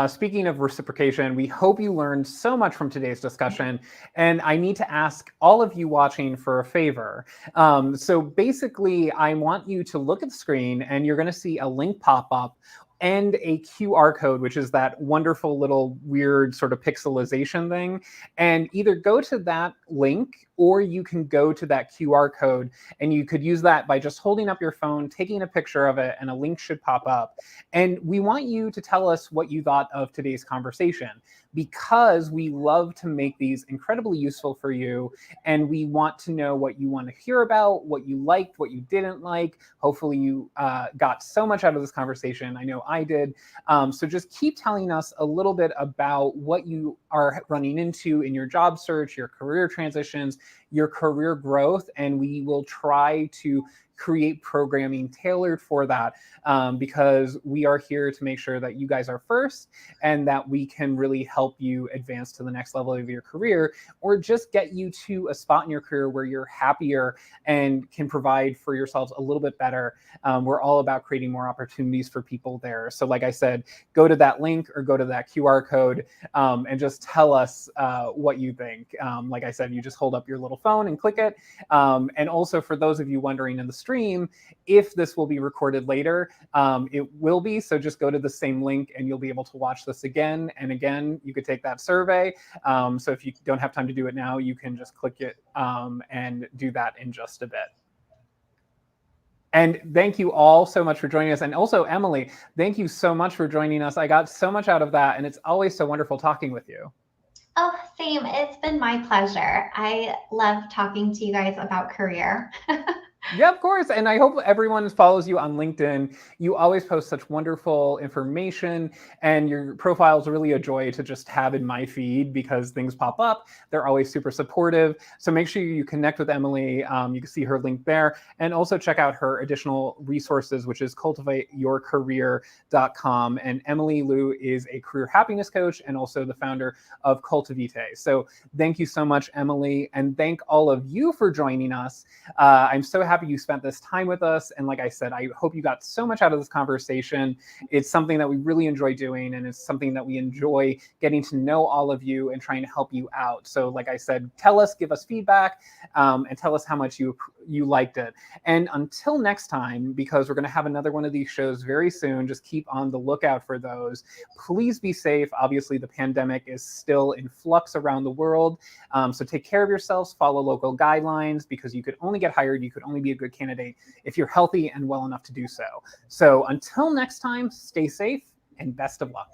speaking of reciprocation, we hope you learned so much from today's discussion. And I need to ask all of you watching for a favor. So basically, I want you to look at the screen, and you're going to see a link pop up and a QR code, which is that wonderful little weird sort of pixelization thing. And either go to that link, or you can go to that QR code, and you could use that by just holding up your phone, taking a picture of it, and a link should pop up. And we want you to tell us what you thought of today's conversation, because we love to make these incredibly useful for you. And we want to know what you want to hear about, what you liked, what you didn't like. Hopefully you got so much out of this conversation. I know I did. So just keep telling us a little bit about what you are running into in your job search, your career transitions, your career growth, and we will try to create programming tailored for that, because we are here to make sure that you guys are first, and that we can really help you advance to the next level of your career, or just get you to a spot in your career where you're happier and can provide for yourselves a little bit better. We're all about creating more opportunities for people there. So like I said, go to that link or go to that QR code, and just tell us what you think. Like I said, you just hold up your little phone and click it. And also, for those of you wondering in the stream, if this will be recorded later, it will be. So just go to the same link and you'll be able to watch this again and again. You could take that survey. So if you don't have time to do it now, you can just click it and do that in just a bit. And thank you all so much for joining us. And also, Emily, thank you so much for joining us. I got so much out of that, and it's always so wonderful talking with you. Oh, same. It's been my pleasure. I love talking to you guys about career. Yeah, of course. And I hope everyone follows you on LinkedIn. You always post such wonderful information, and your profile is really a joy to just have in my feed, because things pop up. They're always super supportive. So make sure you connect with Emily. You can see her link there, and also check out her additional resources, which is cultivateyourcareer.com. And Emily Liu is a career happiness coach and also the founder of Cultivate. So thank you so much, Emily. And thank all of you for joining us. I'm so happy happy you spent this time with us. And like I said, I hope you got so much out of this conversation. It's something that we really enjoy doing, and it's something that we enjoy getting to know all of you and trying to help you out. So like I said, tell us, give us feedback, and tell us how much you liked it. And until next time, because we're going to have another one of these shows very soon, just keep on the lookout for those. Please be safe. Obviously, the pandemic is still in flux around the world. So take care of yourselves, follow local guidelines, because you could only get hired, you could only be a good candidate if you're healthy and well enough to do so. So until next time, stay safe and best of luck.